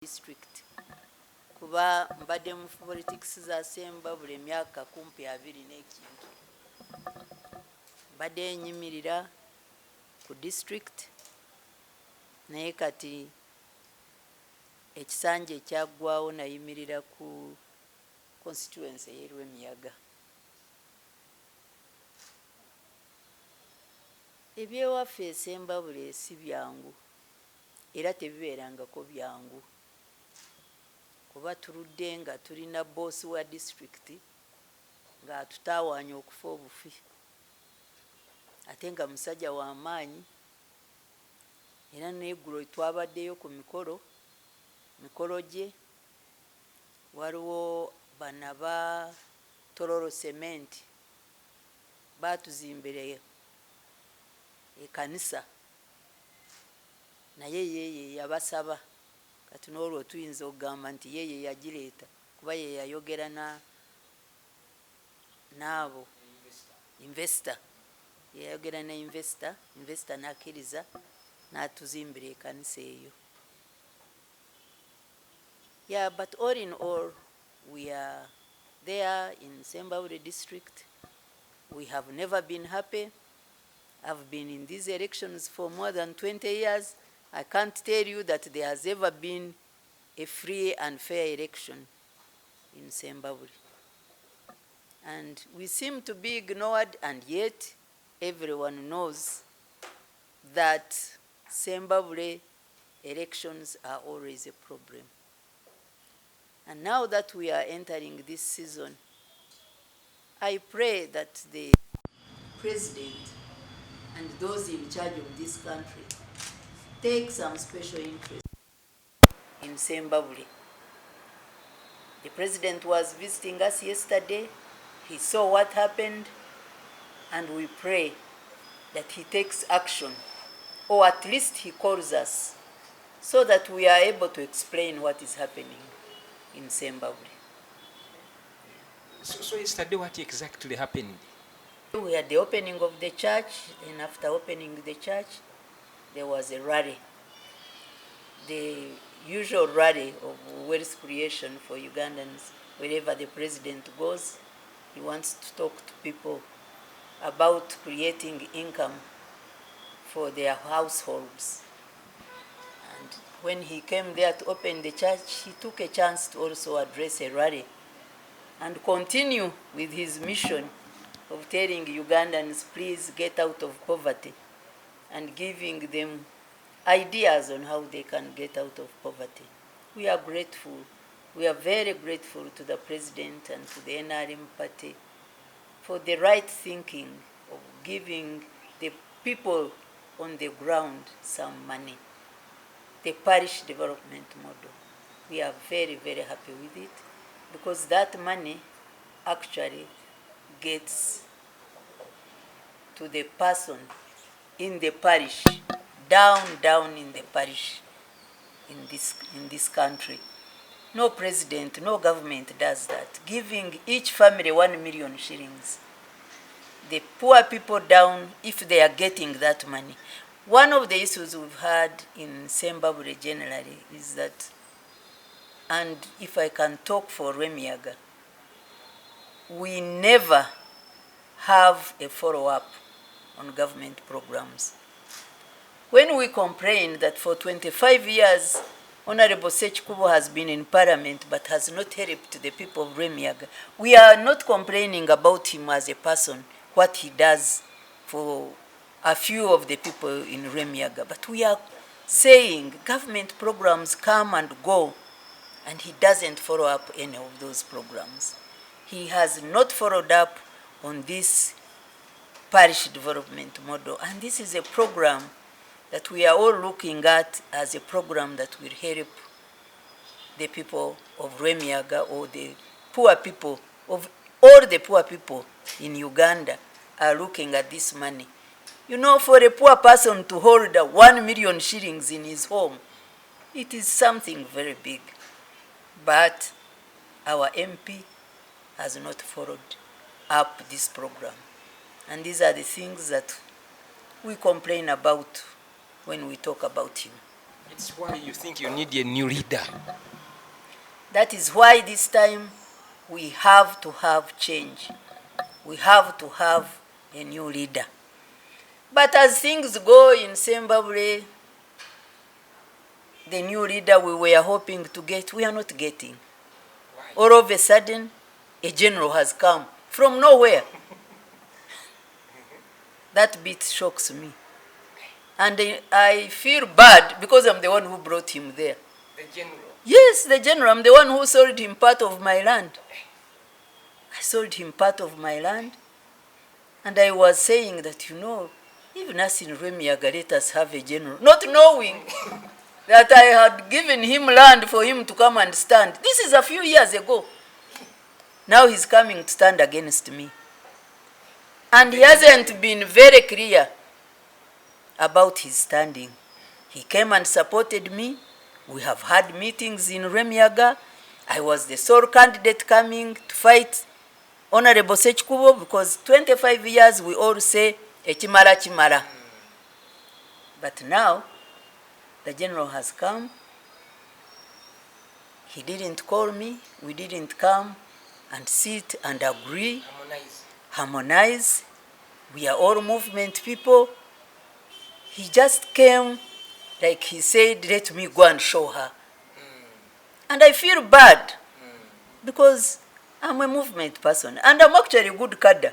district kuba mbadde mu politics za Sembabule emyaka kumpi 20 n'ekintu. Mbadde nyimirira ku district naye kati ekisanja ekyaggwawo nayimirira ku constituency y'Erwemiyaga. Ebyewaffe e Sembabule si byangu era tebibeerangako byangu kuba tuludde nga tulina boosi wa district ng'atutawaanya okufa obufi ate nga musajja w'amaanyi era n'eggulo twabaddeyo ku mikolo gye waliwo bana ba Tororo Cement baatuzimbira ekanisa naye yeye yabasaba kati n'olwo tuyinza okugamba nti yeye yagireeta kuba ye yayogera n'abo investor yayogera ne investor n'akkiriza n'atuzimbira ekanisa eyo. Yeah, but all in all, we are there in Sembabule district. We have never been happy. I've been in these elections for more than 20 years. I can't tell you that there has ever been a free and fair election in Sembabule. And we seem to be ignored, and yet everyone knows that Sembabule elections are always a problem. And now that we are entering this season, I pray that the president and those in charge of this country take some special interest in Sembabule. The president was visiting us yesterday. He saw what happened, and we pray that he takes action, or at least he calls us, so that we are able to explain what is happening in Sembabule. So yesterday what exactly happened? We had the opening of the church, and after opening the church, there was a rally. The usual rally of wealth creation for Ugandans. Wherever the president goes, he wants to talk to people about creating income for their households. And when he came there to open the church, he took a chance to also address a rally and continue with his mission of telling Ugandans, please get out of poverty, and giving them ideas on how they can get out of poverty. We are grateful. We are very grateful to the president and to the NRM party for the right thinking of giving the people on the ground some money, the parish development model. We are very, very happy with it because that money actually gets to the person in the parish, down in the parish in this country. No president, no government does that, giving each family 1 million shillings. The poor people down, if they are getting that money. One of the issues we've had in Sembabule generally is that, and if I can talk for Remiyaga, we never have a follow-up on government programs. When we complain that for 25 years, Honorable Sekikubo has been in Parliament but has not helped the people of Remiyaga, we are not complaining about him as a person, what he does for a few of the people in Remiyaga, but we are saying government programs come and go, and he doesn't follow up any of those programs. He has not followed up on this parish development model, and this is a program that we are all looking at as a program that will help the people of Remiyaga, or the poor people of all the poor people in Uganda are looking at this money. You know, for a poor person to hold 1 million shillings in his home, it is something very big. But our MP has not followed up this program. And these are the things that we complain about when we talk about him. That's why you think you need a new leader. That is why this time we have to have change. We have to have a new leader. But as things go in Sembabule, the new leader we were hoping to get, we are not getting. Why? All of a sudden, a general has come from nowhere. That bit shocks me. And I feel bad because I'm the one who brought him there. The general? Yes, the general. I'm the one who sold him part of my land. I sold him part of my land. And I was saying that, you know, even us in Remiaga, let us have a general. Not knowing that I had given him land for him to come and stand. This is a few years ago. Now he's coming to stand against me. And he hasn't been very clear about his standing. He came and supported me. We have had meetings in Remiaga. I was the sole candidate coming to fight Honorable Sekikubo because 25 years we all say, Echimara Chimara. But now, the general has come. He didn't call me. We didn't come and sit and agree. Harmonize. We are all movement people. He just came, like he said, let me go and show her. And I feel bad because I'm a movement person and I'm actually a good cadre.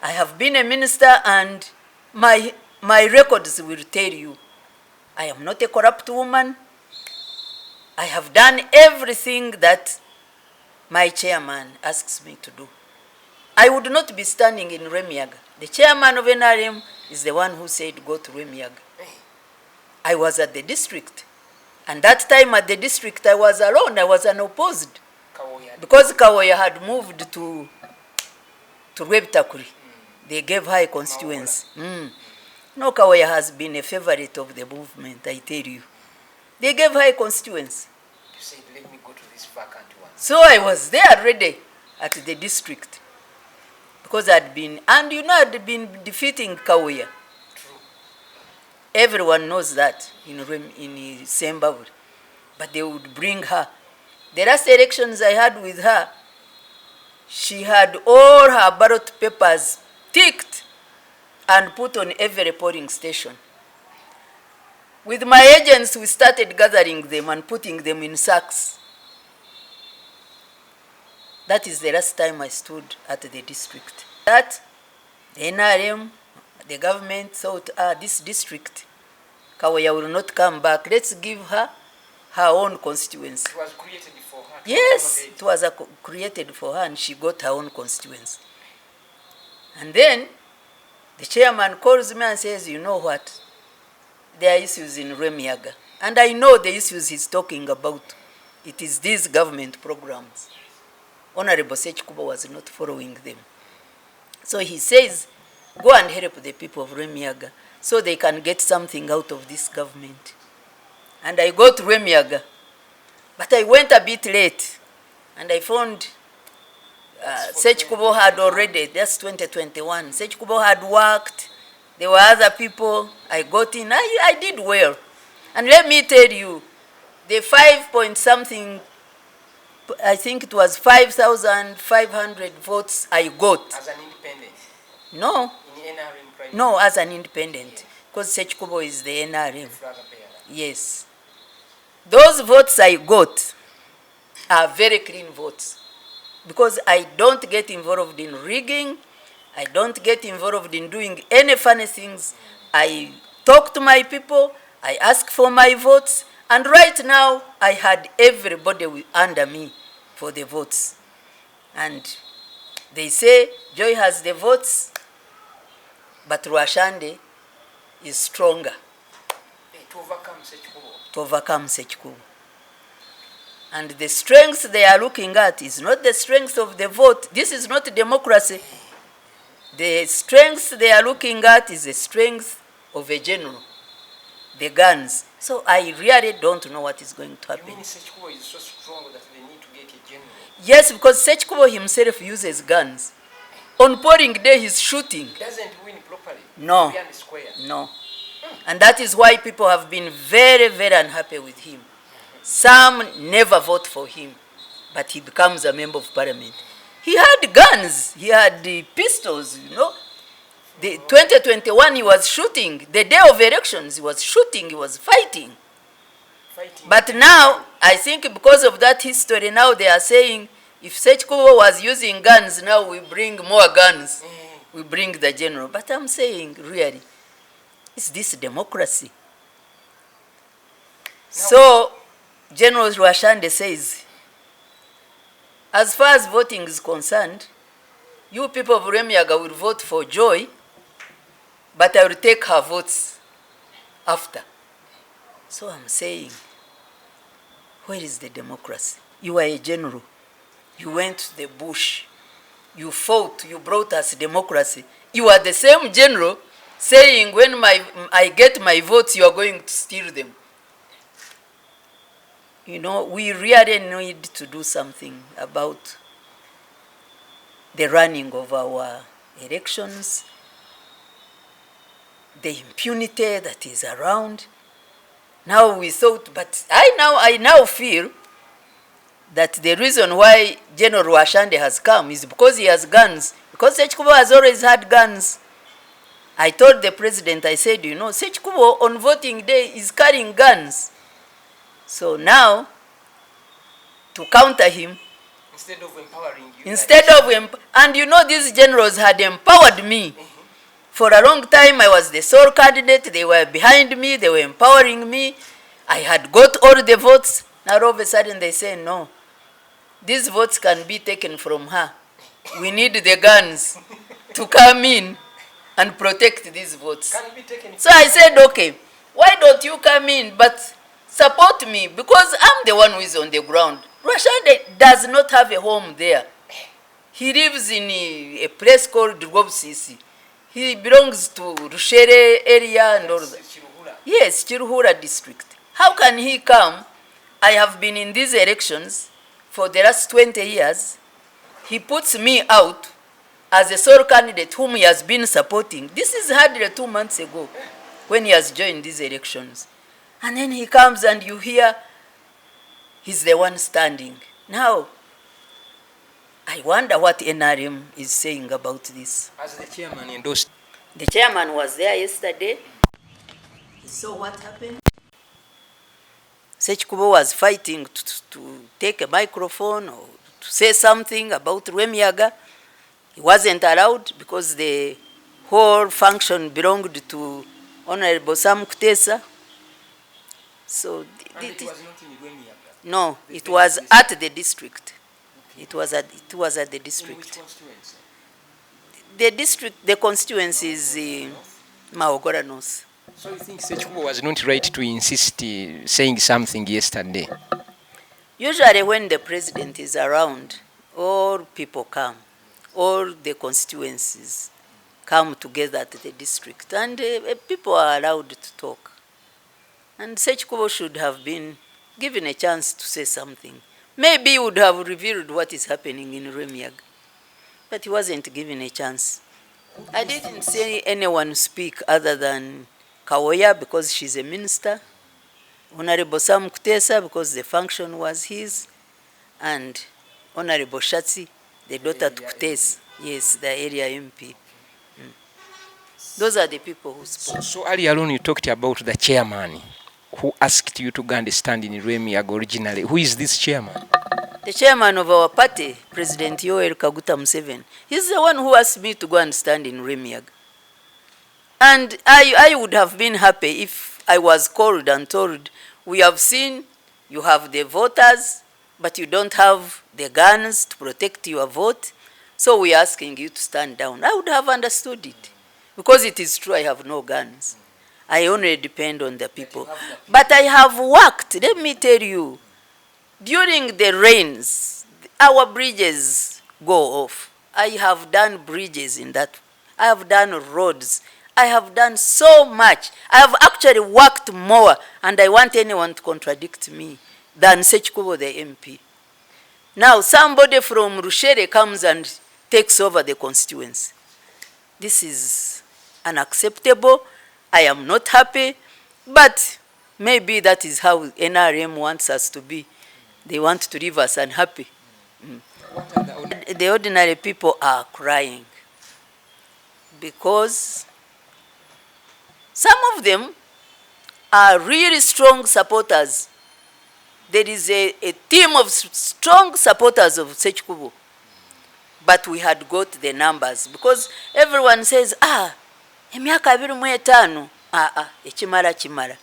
I have been a minister and my records will tell you I am not a corrupt woman. I have done everything that my chairman asks me to do. I would not be standing in Remiaga. The chairman of NRM is the one who said go to Remiaga. I was at the district. And that time at the district I was alone. I was unopposed. Because Kawoya had moved to Rwebtakuri. They gave her a constituency. No, Kawoya has been a favorite of the movement, I tell you. They gave her a constituency. You said, let me go to this vacant one. So I was there already at the district. Because I'd been, and you know, I'd been defeating Kawoya. True. Everyone knows that in Sembabule. But they would bring her. The last elections I had with her, she had all her ballot papers ticked and put on every polling station. With my agents, we started gathering them and putting them in sacks. That is the last time I stood at the district. That, the NRM, the government thought, this district, Kawoya will not come back. Let's give her her own constituency. It was created for her. Yes, it was created for her and she got her own constituency. And then, the chairman calls me and says, you know what? There are issues in Remiaga. And I know the issues he's talking about. It is these government programs. Honorable Sekikubo was not following them. So he says, go and help the people of Remiaga so they can get something out of this government. And I go to Remiaga. But I went a bit late. And I found Sekikubo had already, that's 2021. Sekikubo had worked. There were other people. I got in. I did well. And let me tell you, the 5 point something, I think it was 5,500 votes I got. As an independent? No. In NRM private? No, as an independent. Because Sekikubo is the NRM. Yes. Those votes I got are very clean votes. Because I don't get involved in rigging. I don't get involved in doing any funny things. I talk to my people. I ask for my votes. And right now, I had everybody under me for the votes. And they say, Joy has the votes, but Rwashande is stronger. To overcome Sekikubo. To overcome Sekikubo. And the strength they are looking at is not the strength of the vote. This is not democracy. The strength they are looking at is the strength of a general, the guns. So I really don't know what is going to happen. You mean Sekikubo is so strong that they need to get a general? Yes, because Sekikubo himself uses guns. On polling day, he's shooting. He doesn't win properly. No. Fair and square. No. And that is why people have been very, very unhappy with him. Some never vote for him, but he becomes a member of parliament. He had guns, he had the pistols, you know. The 2021 he was shooting. The day of elections he was shooting, he was fighting. But now, I think because of that history, now they are saying, if Sekikubo was using guns, now we bring more guns. We bring the general. But I'm saying, really, is this democracy? So, General Rwashande says, as far as voting is concerned, you people of Rwemiyaga will vote for Joy, but I will take her votes after. So I'm saying, where is the democracy? You are a general. You went to the bush. You fought. You brought us democracy. You are the same general saying, when I get my votes, you are going to steal them. You know, we really need to do something about the running of our elections, the impunity that is around. Now we thought, but I now feel that the reason why General Rwashande has come is because he has guns. Because Sekikubo has always had guns. I told the president, I said, you know, Sekikubo on voting day is carrying guns. So now, to counter him, Instead of empowering you. And you know, these generals had empowered me. For a long time, I was the sole candidate. They were behind me. They were empowering me. I had got all the votes. Now all of a sudden they say, no, these votes can be taken from her. We need the guns to come in and protect these votes. Can be taken. So I said, okay, why don't you come in but support me? Because I'm the one who is on the ground. Rwashande does not have a home there. He lives in a place called Rwobusisi. He belongs to Rushere area and all that. Yes, Chiruhura district. How can he come? I have been in these elections for the last 20 years. He puts me out as a sole candidate whom he has been supporting. This is hardly 2 months ago when he has joined these elections. And then he comes and you hear he's the one standing. Now, I wonder what NRM is saying about this. As the chairman endorsed. The chairman was there yesterday. He saw what happened. Sekikubo was fighting to take a microphone or to say something about Rwemiyaga. He wasn't allowed because the whole function belonged to Honorable Sam Kutesa. So it was not in Rwemiyaga. No, it was at the district. Okay. It was at the district. In which constituency? The district, the constituency is Maogora North. So you think Sekikubo was not right to insist saying something yesterday? Usually when the president is around, all people come. All the constituencies come together at the district. And people are allowed to talk. And Sekikubo should have been given a chance to say something. Maybe he would have revealed what is happening in Rwemiyaga. But he wasn't given a chance. I didn't see anyone speak other than Kawoya because she's a minister, Honorable Sam Kutesa because the function was his, and Honorable Shatsi, the daughter to Kutesa, yes, the area MP. Those are the people who spoke. So earlier on you talked about the chairman who asked you to go and stand in Rwemiyaga originally. Who is this chairman? The chairman of our party, President Yoweri Kaguta Museveni, he's the one who asked me to go and stand in Rwemiyaga. And I would have been happy if I was called and told, we have seen you have the voters, but you don't have the guns to protect your vote, so we are asking you to stand down. I would have understood it. Because it is true I have no guns. I only depend on the people. But I have worked, let me tell you, during the rains, our bridges go off. I have done bridges in that. I have done roads. I have done so much. I have actually worked more, and I want anyone to contradict me, than Sekikubo the MP. Now somebody from Rushere comes and takes over the constituency. This is unacceptable, I am not happy, but maybe that is how NRM wants us to be. They want to leave us unhappy. The ordinary people are crying because some of them are really strong supporters. There is a team of strong supporters of Sekikubo. But we had got the numbers because everyone says, emyaka 25, ekimala.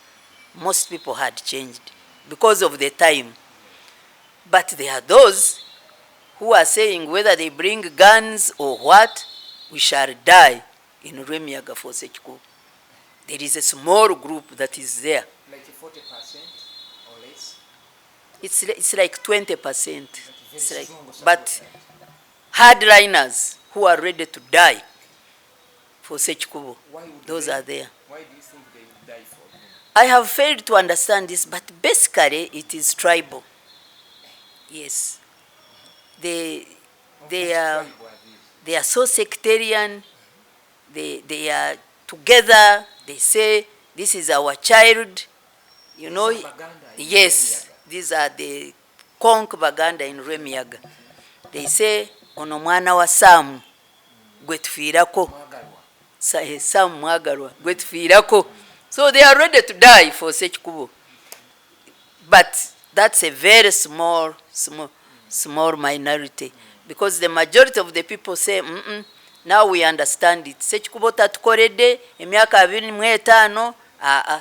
Most people had changed because of the time. But there are those who are saying whether they bring guns or what, we shall die in Rwemiyaga for Sekikubo. There is a small group that is there. Like 40% or less? It's like 20%. It's like, but hardliners who are ready to die for Sekikubo, those are there. Why do you think they would die for him? I have failed to understand this, but basically it is tribal. Yes. They are so sectarian. They are together. They say, this is our child. You know, yes, these are the Konk Baganda in Rwemiyaga. They say, ono mwana wa Sam gwe tufiirako. Sam mwagalwa gwe tufiirako. So they are ready to die for Sekikubo. But that's a very small minority. Because the majority of the people say, now we understand it. Sekikubo tatukoledde emyaka 25,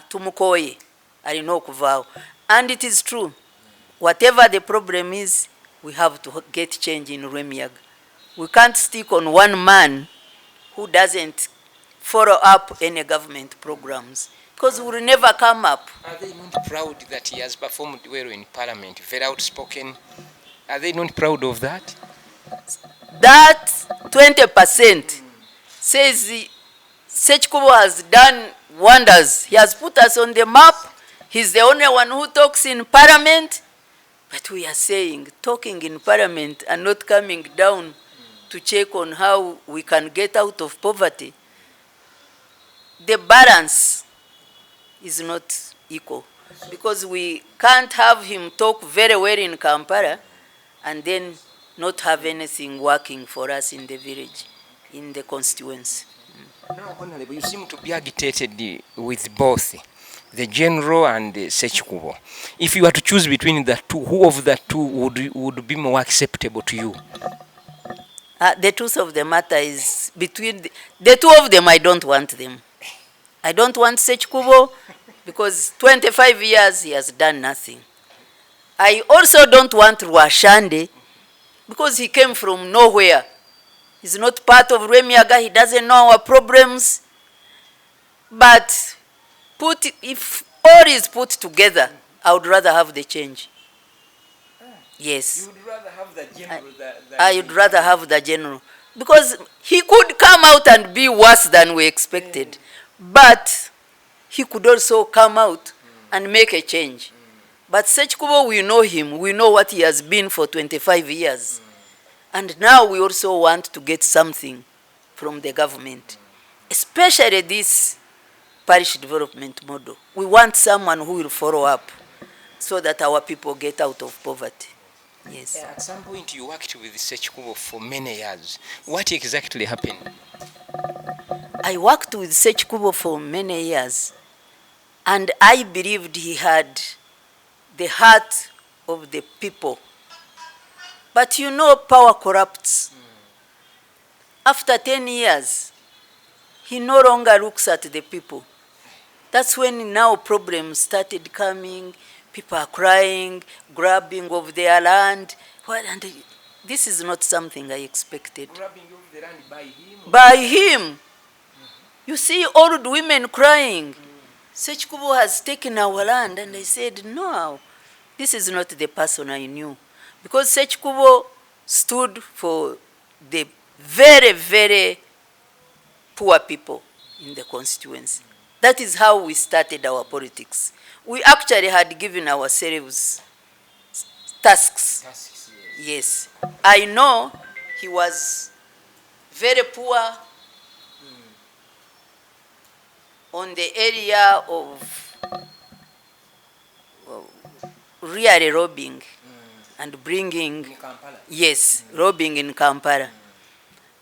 tumukoye. Alina okuvaawo. And it is true. Whatever the problem is, we have to get change in Rwemiyaga. We can't stick on one man who doesn't follow up any government programs, because we will never come up. Are they not proud that he has performed well in Parliament, very outspoken? Are they not proud of that? That 20% says Sekikubo has done wonders. He has put us on the map. He's the only one who talks in Parliament. But we are saying, talking in Parliament and not coming down to check on how we can get out of poverty. The balance is not equal. Because we can't have him talk very well in Kampala and then not have anything working for us in the village, in the constituency. Now, Honorable, you seem to be agitated with both the general and the Sekikubo. If you were to choose between the two, who of the two would be more acceptable to you? The truth of the matter is, between the two of them, I don't want them. I don't want Sekikubo because 25 years he has done nothing. I also don't want Rwashande because he came from nowhere. He's not part of Rwemiyaga. He doesn't know our problems. But if all is put together, I would rather have the change. Yes. You would rather have the general I would rather have the general. Because he could come out and be worse than we expected. But he could also come out and make a change. But Sekikubo, we know him. We know what he has been for 25 years. And now we also want to get something from the government. Especially this parish development model. We want someone who will follow up so that our people get out of poverty. Yes. At some point you worked with Sekikubo for many years. What exactly happened? I worked with Sekikubo for many years. And I believed he had the heart of the people. But you know, power corrupts. After 10 years, he no longer looks at the people. That's when now problems started coming. People are crying, grabbing of their land. And this is not something I expected. Grabbing of the land by him? By him. You see old women crying. Sekikubo has taken our land. And I said, no, this is not the person I knew. Because Sekikubo stood for the very, very poor people in the constituency. That is how we started our politics. We actually had given ourselves tasks. Yes. I know he was very poor. on the area of really robbing and bringing, yes, robbing in Kampala.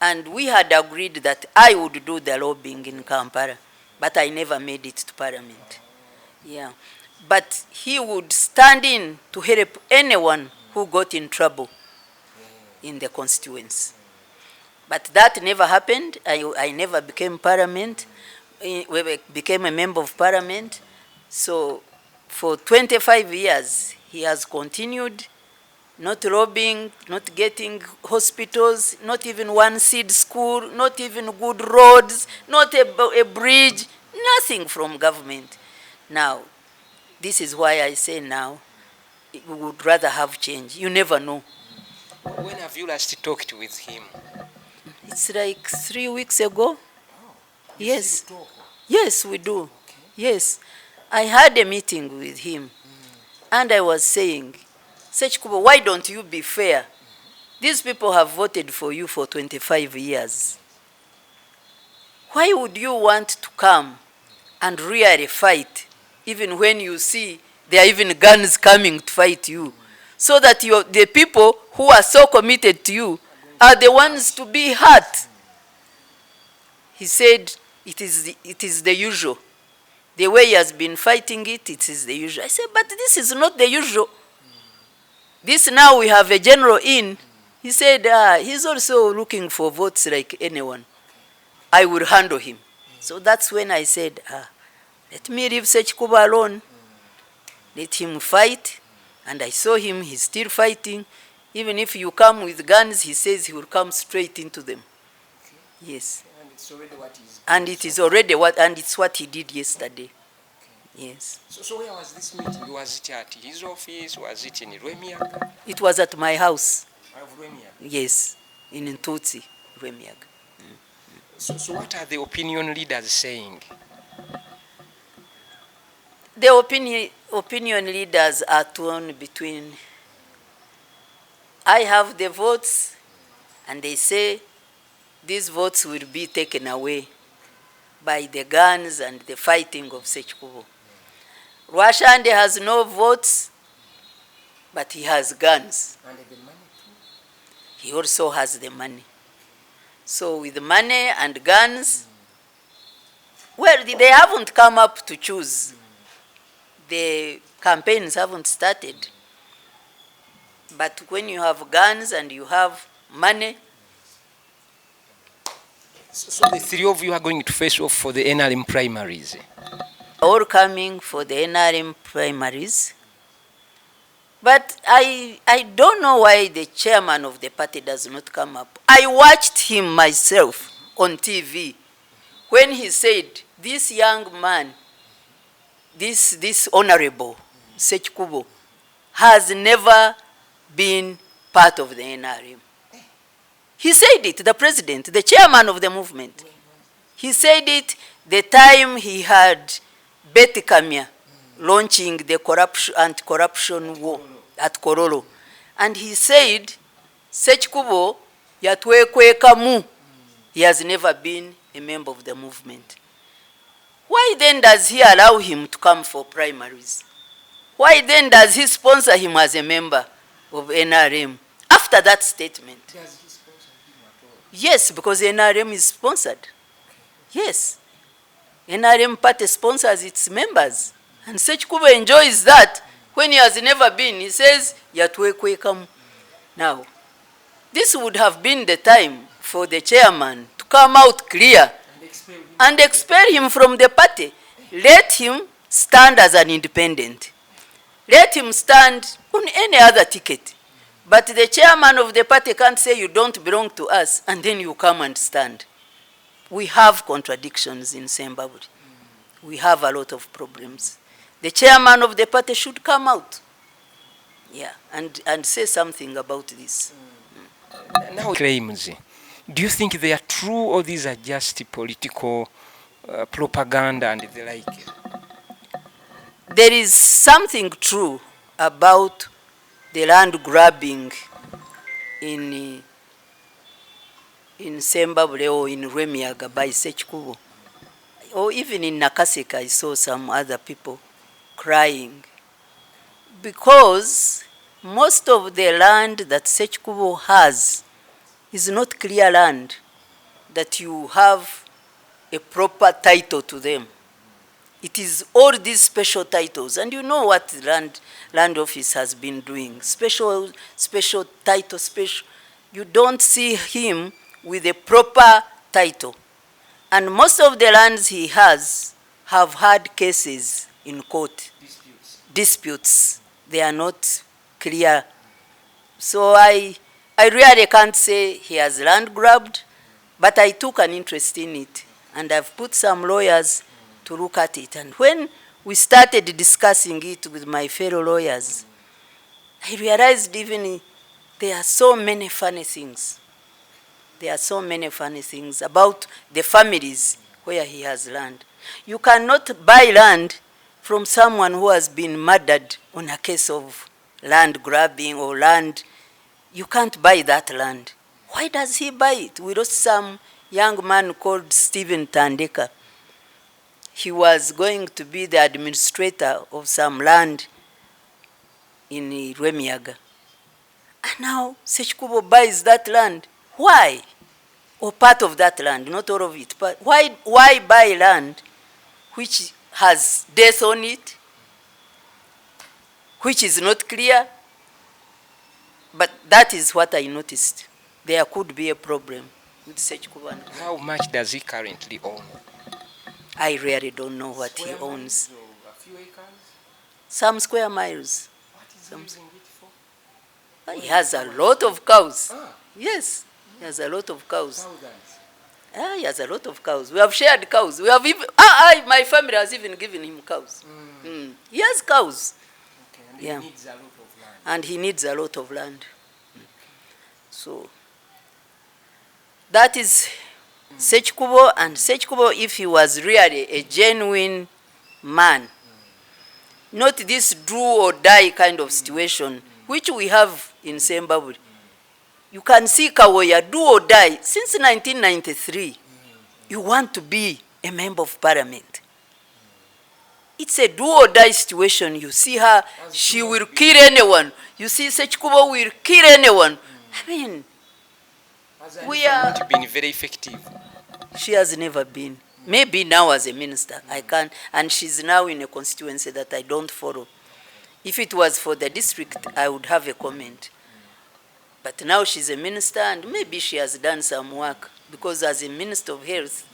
And we had agreed that I would do the lobbying in Kampala, but I never made it to Parliament. Yeah. But he would stand in to help anyone who got in trouble in the constituency. But that never happened. I never became Parliament. We became a member of Parliament. So for 25 years, he has continued not robbing, not getting hospitals, not even one seed school, not even good roads, not a bridge, nothing from government. Now, this is why I say now, we would rather have change. You never know. When have you last talked with him? It's like 3 weeks ago. Yes. Yes, we do. Okay. Yes. I had a meeting with him, and I was saying, Sekikubo, why don't you be fair? These people have voted for you for 25 years. Why would you want to come and really fight, even when you see there are even guns coming to fight you, so that the people who are so committed to you are the ones to be hurt? He said, it is the usual. The way he has been fighting it, it is the usual. I said, but this is not the usual. This now we have a general in. He said, he's also looking for votes like anyone. I will handle him. So that's when I said, let me leave Sekikubo alone. Let him fight. And I saw him, he's still fighting. Even if you come with guns, he says he will come straight into them. Okay. Yes. And it's already what he's doing. And it is already it's what he did yesterday. Okay. Yes. So where was this meeting? Was it at his office? Was it in Rwemiyaga? It was at my house. Of Rwemiyaga? Yes, in Ntutsi, Rwemiyaga. So what are the opinion leaders saying? The opinion leaders are torn between, I have the votes, and they say these votes will be taken away by the guns and the fighting of Sekikubo. Rwashande has no votes, but he has guns. And the money too? He also has the money. So with money and guns, well, they haven't come up to choose. The campaigns haven't started. But when you have guns and you have money. So the three of you are going to face off for the NRM primaries? All coming for the NRM primaries. But I don't know why the chairman of the party does not come up. I watched him myself on TV when he said, this young man, this honorable Sekikubo, has never been part of the NRM. He said it, the president, the chairman of the movement. He said it the time he had Betty Kamya launching the anti-corruption war at Korolo. And he said, Sekikubo yatwekwekamu. He has never been a member of the movement. Why then does he allow him to come for primaries? Why then does he sponsor him as a member of NRM? After that statement. Does he sponsor him at all? Yes, because NRM is sponsored. Yes. NRM party sponsors its members. And Sekikubo enjoys that. When he has never been, he says, Yatwekwekamu. Now, this would have been the time for the chairman to come out clear and expel him from the party. Let him stand as an independent. Let him stand on any other ticket. But the chairman of the party can't say you don't belong to us and then you come and stand. We have contradictions in Sembabule. We have a lot of problems. The chairman of the party should come out, yeah, and say something about this. Now claims, do you think they are true or these are just political propaganda and the like? There is something true about the land grabbing in Sembabule or in Rwemiyaga by Sekikubo. or even in Nakaseka, I saw some other people crying because most of the land that Sekikubo has is not clear land that you have a proper title to them. It is all these special titles, and you know what land office has been doing. Special title, special. You don't see him with a proper title. And most of the lands he has have had cases in court. Disputes. They are not clear. So I really can't say he has land grabbed, but I took an interest in it. And I've put some lawyers to look at it. And when we started discussing it with my fellow lawyers, I realized even there are so many funny things. There are so many funny things about the families where he has land. You cannot buy land from someone who has been murdered on a case of land grabbing or land. You can't buy that land. Why does he buy it? We lost some young man called Stephen Tandeka. He was going to be the administrator of some land in Rwemiyaga. And now Sekikubo buys that land. Why? Or part of that land, not all of it. But why buy land which has death on it, which is not clear? But that is what I noticed. There could be a problem with Sekikubo. How much does he currently own? I really don't know what he owns. A few acres? Some square miles. What is he using it for? He has a lot of cows. Ah. Yes, he has a lot of cows. Thousands. He has a lot of cows. We have shared cows. We have even, my family has even given him cows. He has cows. Okay, and he needs a lot of land. And he needs a lot of land. So that is Sekikubo. And Sekikubo, if he was really a genuine man, not this do or die kind of situation, which we have in Sembabule. You can see Kawoya, do or die. Since 1993, you want to be a member of parliament. It's a do or die situation. You see her, she will kill anyone. You see Sekikubo will kill anyone. I mean, we are... not been very effective. She has never been. Maybe now as a minister, I can. And she's now in a constituency that I don't follow. If it was for the district, I would have a comment. But now she's a minister, and maybe she has done some work. Because as a minister of health,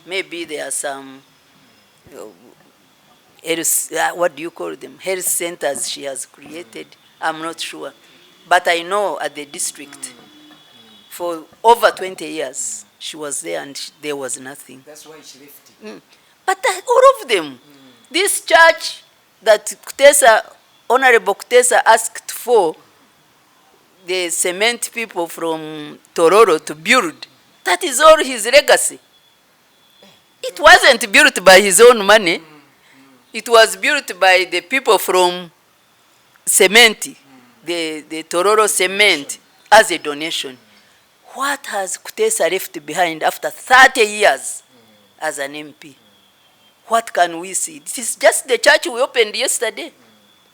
maybe there are some, what do you call them? Health centers she has created. I'm not sure. But I know at the district, for over 20 years, she was there and there was nothing. That's why she left it. But all of them, this church that Honorable Kutesa asked for, the cement people from Tororo to build, that is all his legacy. It wasn't built by his own money. It was built by the people from cement, the Tororo cement, as a donation. What has Kutesa left behind after 30 years as an MP? What can we see? This is just the church we opened yesterday.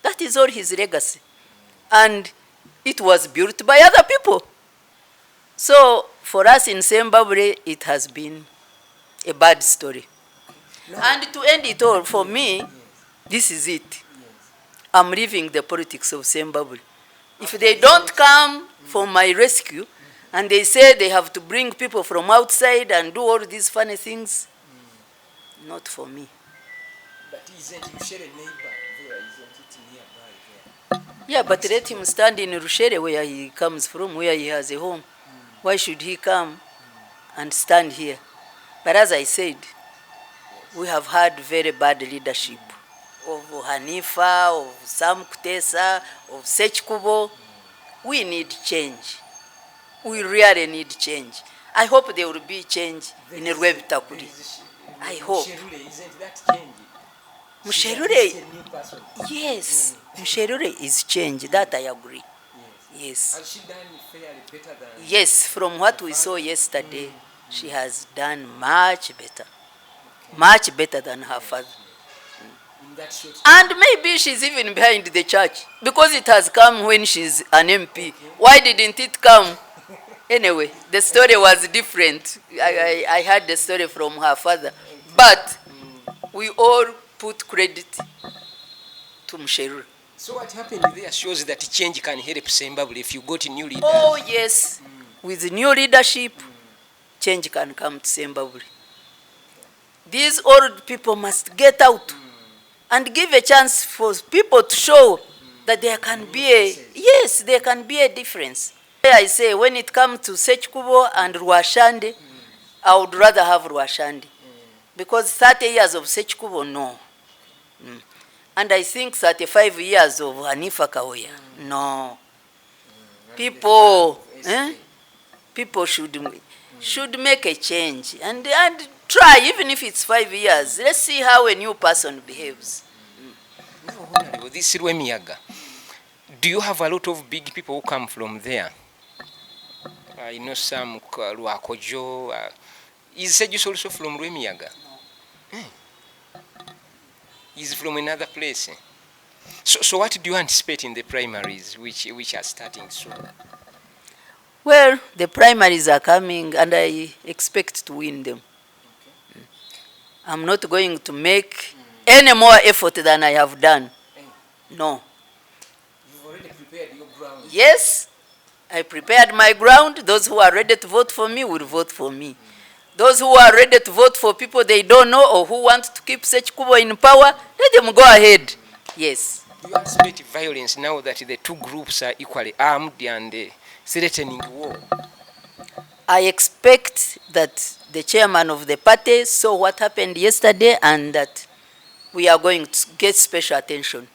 That is all his legacy. And it was built by other people. So for us in Sembabule, it has been a bad story. No. And to end it all, for me, this is it. I'm leaving the politics of Sembabule. If they don't come for my rescue, and they say they have to bring people from outside and do all these funny things, not for me. But isn't Rushere a neighbor there? Isn't it nearby there? Yeah, but let him stand in Rushere where he comes from, where he has a home. Why should he come and stand here? But as I said, we have had very bad leadership of Hanifa, of Sam Kutesa, of Sekikubo. We need change. We really need change. I hope there will be change in Rwebitakuri. I hope. Isn't that change? Musherure, yes, Musherure is change. That I agree. Yes. Has she done fairly better than? Yes, from what we saw yesterday, she has done much better. much better than her father. And maybe she's even behind the church because it has come when she's an MP. Why didn't it come? Anyway, the story was different. I heard the story from her father. But we all put credit to Msheru. So what happened there shows that change can help Sembabule if you got new leaders. Oh, yes. With new leadership, change can come to Sembabule. These old people must get out and give a chance for people to show that there can be there can be a difference. I say when it comes to Sekikubo and Rwashande, I would rather have Rwashande. Because 30 years of Sekikubo, no. And I think 35 years of Hanifa Kawoya, no. People should make a change and try, even if it's 5 years. Let's see how a new person behaves. This Rwemiyaga, do you have a lot of big people who come from there? I know some Rwakojo. Is Sejus also from Rwemiyaga? No. He's from another place. So what do you anticipate in the primaries, which are starting soon? Well, the primaries are coming, and I expect to win them. Okay. I'm not going to make any more effort than I have done. No. You've already prepared your ground. Yes, I prepared my ground. Those who are ready to vote for me will vote for me. Those who are ready to vote for people they don't know or who want to keep Sekikubo in power, let them go ahead. Yes. Do you anticipate violence now that the two groups are equally armed and threatening war? I expect that the chairman of the party saw what happened yesterday and that we are going to get special attention.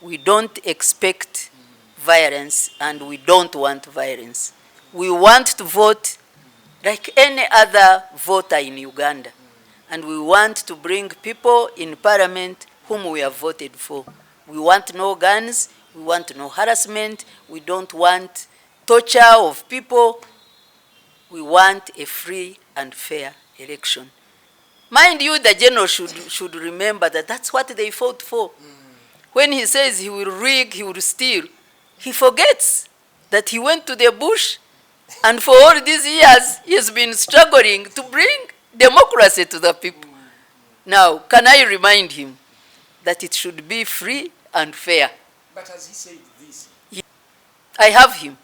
We don't expect violence and we don't want violence. We want to vote like any other voter in Uganda. And we want to bring people in parliament whom we have voted for. We want no guns, we want no harassment, we don't want torture of people. We want a free and fair election. Mind you, the general should remember that that's what they fought for. When he says he will rig, he will steal, he forgets that he went to the bush and for all these years he has been struggling to bring democracy to the people. Now, can I remind him that it should be free and fair? But has he said this? I have him.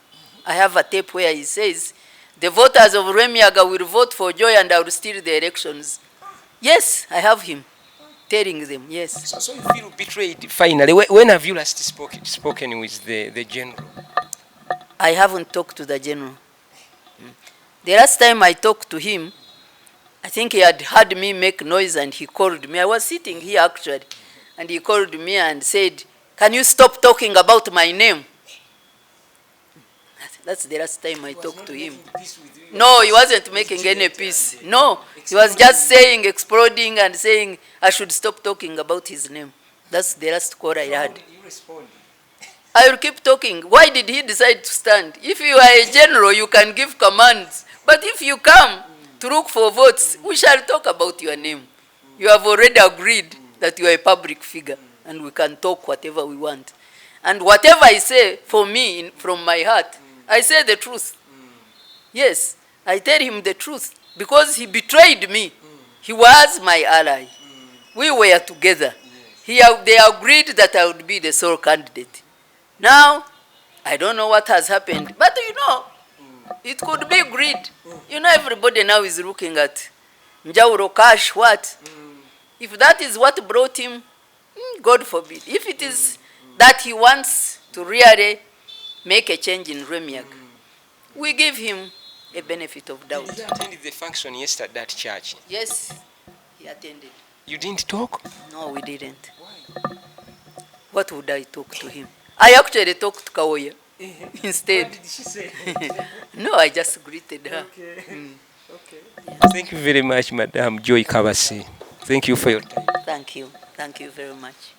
I have a tape where he says, the voters of Rwemiyaga will vote for Joy and I will steal the elections. Yes, I have him telling them, yes. So you feel betrayed finally. When have you last spoken with the general? I haven't talked to the general. The last time I talked to him, I think he had heard me make noise and he called me. I was sitting here actually. And he called me and said, can you stop talking about my name? That's the last time I talked to him. No, he wasn't making any peace. No, he was just saying, exploding and saying I should stop talking about his name. That's the last call I had. I will keep talking. Why did he decide to stand? If you are a general, you can give commands. But if you come to look for votes, we shall talk about your name. You have already agreed that you are a public figure and we can talk whatever we want. And whatever I say for me, from my heart, I say the truth. Yes, I tell him the truth because he betrayed me. He was my ally. We were together. They agreed that I would be the sole candidate. Now, I don't know what has happened, but you know, it could be greed. You know, everybody now is looking at Mjauro cash, what? If that is what brought him, God forbid. If it is that he wants to really make a change in Rwemiyaga, we give him a benefit of doubt. Did he attend the function yesterday at church? Yes, he attended. You didn't talk? No, we didn't. Why? What would I talk to him? I actually talked to Kawoya instead. What did she say? No, I just greeted her. Okay. Okay. Yeah. Thank you very much, Madam Joy Kabatsi. Thank you for your time. Thank you. Thank you very much.